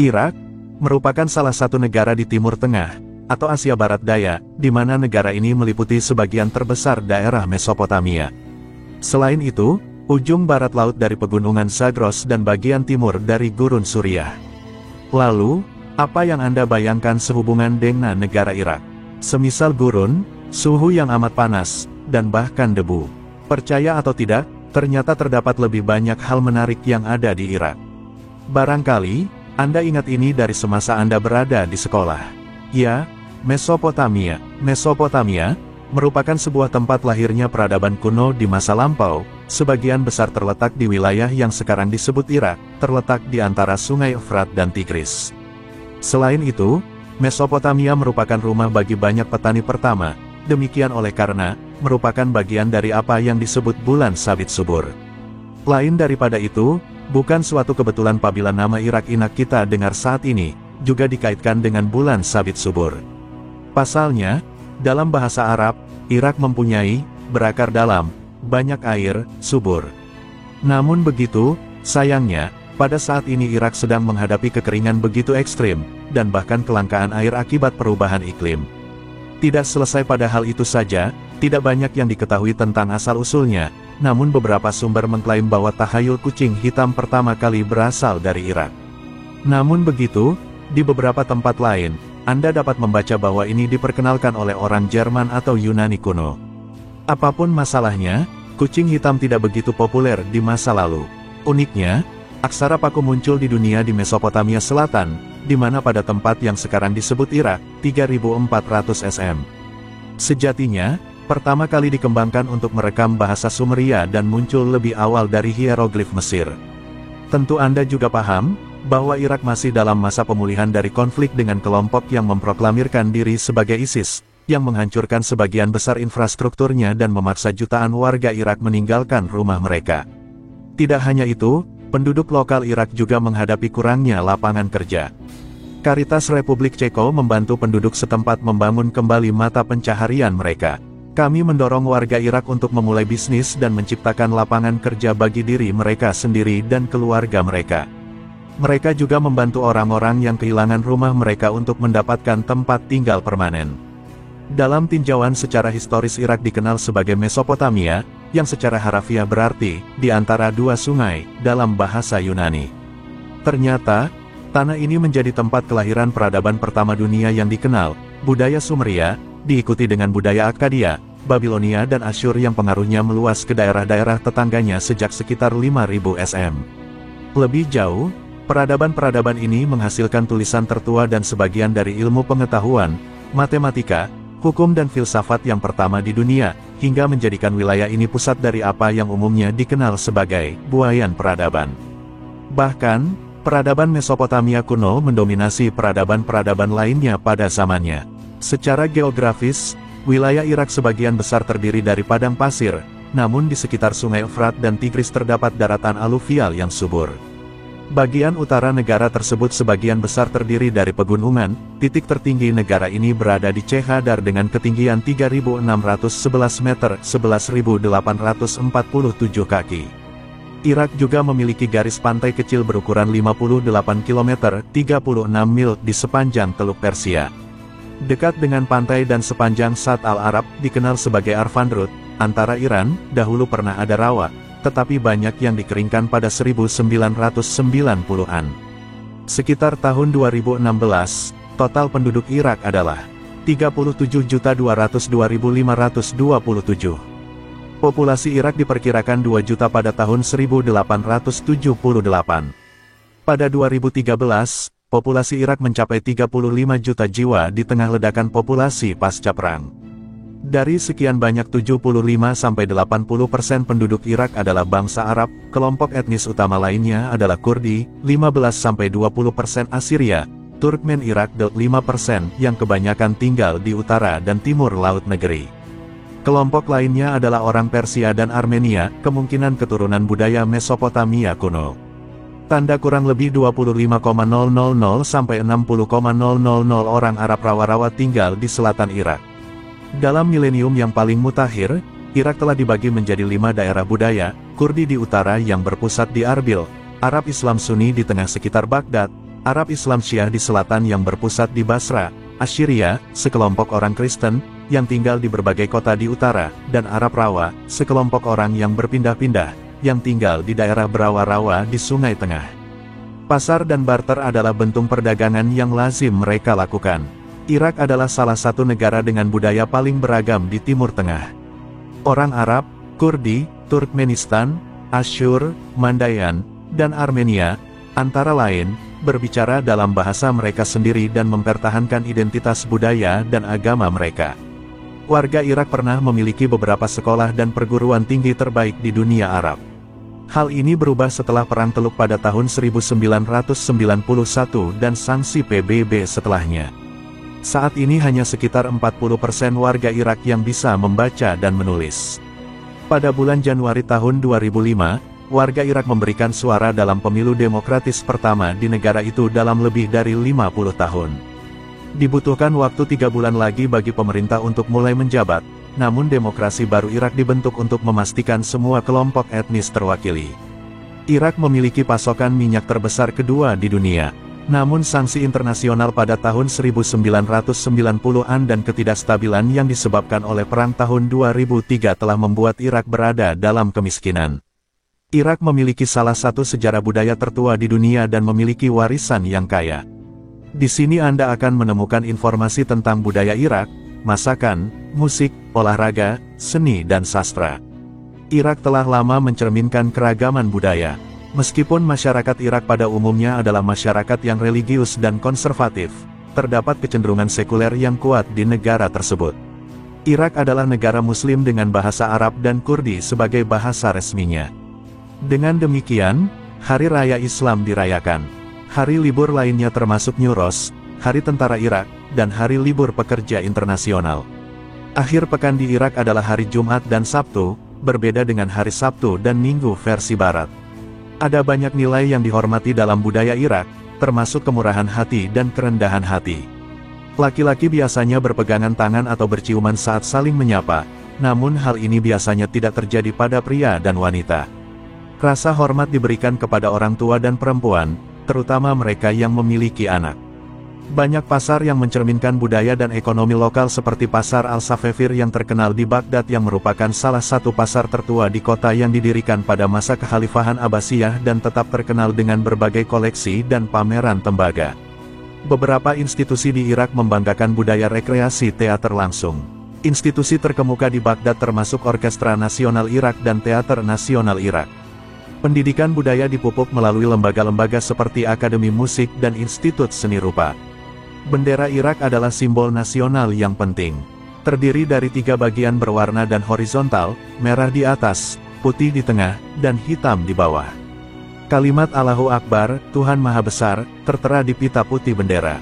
Irak merupakan salah satu negara di Timur Tengah, atau Asia Barat Daya, di mana negara ini meliputi sebagian terbesar daerah Mesopotamia. Selain itu, ujung barat laut dari pegunungan Zagros dan bagian timur dari Gurun Suriah. Lalu, apa yang Anda bayangkan sehubungan dengan negara Irak? Semisal gurun, suhu yang amat panas, dan bahkan debu. Percaya atau tidak, ternyata terdapat lebih banyak hal menarik yang ada di Irak. Barangkali, Anda ingat ini dari semasa Anda berada di sekolah. Ya, Mesopotamia. Mesopotamia merupakan sebuah tempat lahirnya peradaban kuno di masa lampau, sebagian besar terletak di wilayah yang sekarang disebut Irak, terletak di antara sungai Efrat dan Tigris. Selain itu, Mesopotamia merupakan rumah bagi banyak petani pertama, demikian oleh karena, merupakan bagian dari apa yang disebut bulan sabit subur. Lain daripada itu, bukan suatu kebetulan apabila nama Irak Inak kita dengar saat ini, juga dikaitkan dengan bulan sabit subur. Pasalnya, dalam bahasa Arab, Irak mempunyai, berakar dalam, banyak air, subur. Namun begitu, sayangnya, pada saat ini Irak sedang menghadapi kekeringan begitu ekstrim, dan bahkan kelangkaan air akibat perubahan iklim. Tidak selesai pada hal itu saja, tidak banyak yang diketahui tentang asal-usulnya, namun beberapa sumber mengklaim bahwa tahayul kucing hitam pertama kali berasal dari Irak. Namun begitu, di beberapa tempat lain, Anda dapat membaca bahwa ini diperkenalkan oleh orang Jerman atau Yunani kuno. Apapun masalahnya, kucing hitam tidak begitu populer di masa lalu. Uniknya, aksara paku muncul di dunia di Mesopotamia Selatan, di mana pada tempat yang sekarang disebut Irak, 3400 sm. Sejatinya, pertama kali dikembangkan untuk merekam bahasa Sumeria dan muncul lebih awal dari hieroglif Mesir. Tentu Anda juga paham, bahwa Irak masih dalam masa pemulihan dari konflik dengan kelompok yang memproklamirkan diri sebagai ISIS, yang menghancurkan sebagian besar infrastrukturnya dan memaksa jutaan warga Irak meninggalkan rumah mereka. Tidak hanya itu, penduduk lokal Irak juga menghadapi kurangnya lapangan kerja. Caritas Republik Ceko membantu penduduk setempat membangun kembali mata pencaharian mereka. Kami mendorong warga Irak untuk memulai bisnis dan menciptakan lapangan kerja bagi diri mereka sendiri dan keluarga mereka. Mereka juga membantu orang-orang yang kehilangan rumah mereka untuk mendapatkan tempat tinggal permanen. Dalam tinjauan secara historis Irak dikenal sebagai Mesopotamia, yang secara harafiah berarti, di antara dua sungai, dalam bahasa Yunani. Ternyata, tanah ini menjadi tempat kelahiran peradaban pertama dunia yang dikenal, budaya Sumeria, diikuti dengan budaya Akkadia, Babilonia dan Asyur yang pengaruhnya meluas ke daerah-daerah tetangganya sejak sekitar 5000 sm. Lebih jauh, peradaban-peradaban ini menghasilkan tulisan tertua dan sebagian dari ilmu pengetahuan, matematika, hukum dan filsafat yang pertama di dunia, hingga menjadikan wilayah ini pusat dari apa yang umumnya dikenal sebagai buayan peradaban. Bahkan, peradaban Mesopotamia kuno mendominasi peradaban-peradaban lainnya pada zamannya. Secara geografis, wilayah Irak sebagian besar terdiri dari padang pasir, namun di sekitar sungai Efrat dan Tigris terdapat daratan aluvial yang subur. Bagian utara negara tersebut sebagian besar terdiri dari pegunungan, titik tertinggi negara ini berada di Chehadar dengan ketinggian 3.611 meter, 11.847 kaki. Irak juga memiliki garis pantai kecil berukuran 58 km, 36 mil di sepanjang Teluk Persia. Dekat dengan pantai dan sepanjang Shat al-Arab, dikenal sebagai Arfandrut, antara Iran, dahulu pernah ada rawa, tetapi banyak yang dikeringkan pada 1990-an. Sekitar tahun 2016, total penduduk Irak adalah 37.202.527. Populasi Irak diperkirakan 2 juta pada tahun 1878. Pada 2013, populasi Irak mencapai 35 juta jiwa di tengah ledakan populasi pasca perang. Dari sekian banyak 75-80% penduduk Irak adalah bangsa Arab, kelompok etnis utama lainnya adalah Kurdi, 15-20% Assyria, Turkmen Irak 5% yang kebanyakan tinggal di utara dan timur laut negeri. Kelompok lainnya adalah orang Persia dan Armenia, kemungkinan keturunan budaya Mesopotamia kuno. Tanda kurang lebih 25,000-60,000 orang Arab rawa-rawa tinggal di selatan Irak. Dalam milenium yang paling mutakhir, Irak telah dibagi menjadi 5 daerah budaya, Kurdi di utara yang berpusat di Arbil, Arab Islam Sunni di tengah sekitar Baghdad, Arab Islam Syiah di selatan yang berpusat di Basra, Assyria, sekelompok orang Kristen, yang tinggal di berbagai kota di utara, dan Arab Rawa, sekelompok orang yang berpindah-pindah, yang tinggal di daerah berawa-rawa di Sungai Tengah. Pasar dan barter adalah bentuk perdagangan yang lazim mereka lakukan. Irak adalah salah satu negara dengan budaya paling beragam di Timur Tengah. Orang Arab, Kurdi, Turkmenistan, Asyur, Mandayan, dan Armenia, antara lain, berbicara dalam bahasa mereka sendiri dan mempertahankan identitas budaya dan agama mereka. Warga Irak pernah memiliki beberapa sekolah dan perguruan tinggi terbaik di dunia Arab. Hal ini berubah setelah Perang Teluk pada tahun 1991 dan sanksi PBB setelahnya. Saat ini hanya sekitar 40% warga Irak yang bisa membaca dan menulis. Pada bulan Januari tahun 2005, warga Irak memberikan suara dalam pemilu demokratis pertama di negara itu dalam lebih dari 50 tahun. Dibutuhkan waktu 3 bulan lagi bagi pemerintah untuk mulai menjabat, namun demokrasi baru Irak dibentuk untuk memastikan semua kelompok etnis terwakili. Irak memiliki pasokan minyak terbesar kedua di dunia. Namun sanksi internasional pada tahun 1990-an dan ketidakstabilan yang disebabkan oleh Perang tahun 2003 telah membuat Irak berada dalam kemiskinan. Irak memiliki salah satu sejarah budaya tertua di dunia dan memiliki warisan yang kaya. Di sini Anda akan menemukan informasi tentang budaya Irak, masakan, musik, olahraga, seni dan sastra. Irak telah lama mencerminkan keragaman budaya. Meskipun masyarakat Irak pada umumnya adalah masyarakat yang religius dan konservatif, terdapat kecenderungan sekuler yang kuat di negara tersebut. Irak adalah negara Muslim dengan bahasa Arab dan Kurdi sebagai bahasa resminya. Dengan demikian, Hari Raya Islam dirayakan. Hari libur lainnya termasuk Newroz, Hari Tentara Irak, dan Hari Libur Pekerja Internasional. Akhir pekan di Irak adalah hari Jumat dan Sabtu, berbeda dengan hari Sabtu dan Minggu versi Barat. Ada banyak nilai yang dihormati dalam budaya Irak, termasuk kemurahan hati dan kerendahan hati. Laki-laki biasanya berpegangan tangan atau berciuman saat saling menyapa, namun hal ini biasanya tidak terjadi pada pria dan wanita. Rasa hormat diberikan kepada orang tua dan perempuan, terutama mereka yang memiliki anak. Banyak pasar yang mencerminkan budaya dan ekonomi lokal seperti Pasar Al-Safefir yang terkenal di Baghdad yang merupakan salah satu pasar tertua di kota yang didirikan pada masa Kekhalifahan Abbasiyah dan tetap terkenal dengan berbagai koleksi dan pameran tembaga. Beberapa institusi di Irak membanggakan budaya rekreasi teater langsung. Institusi terkemuka di Baghdad termasuk Orkestra Nasional Irak dan Teater Nasional Irak. Pendidikan budaya dipupuk melalui lembaga-lembaga seperti Akademi Musik dan Institut Seni Rupa. Bendera Irak adalah simbol nasional yang penting. Terdiri dari 3 bagian berwarna dan horizontal, merah di atas, putih di tengah, dan hitam di bawah. Kalimat Allahu Akbar, Tuhan Maha Besar, tertera di pita putih bendera.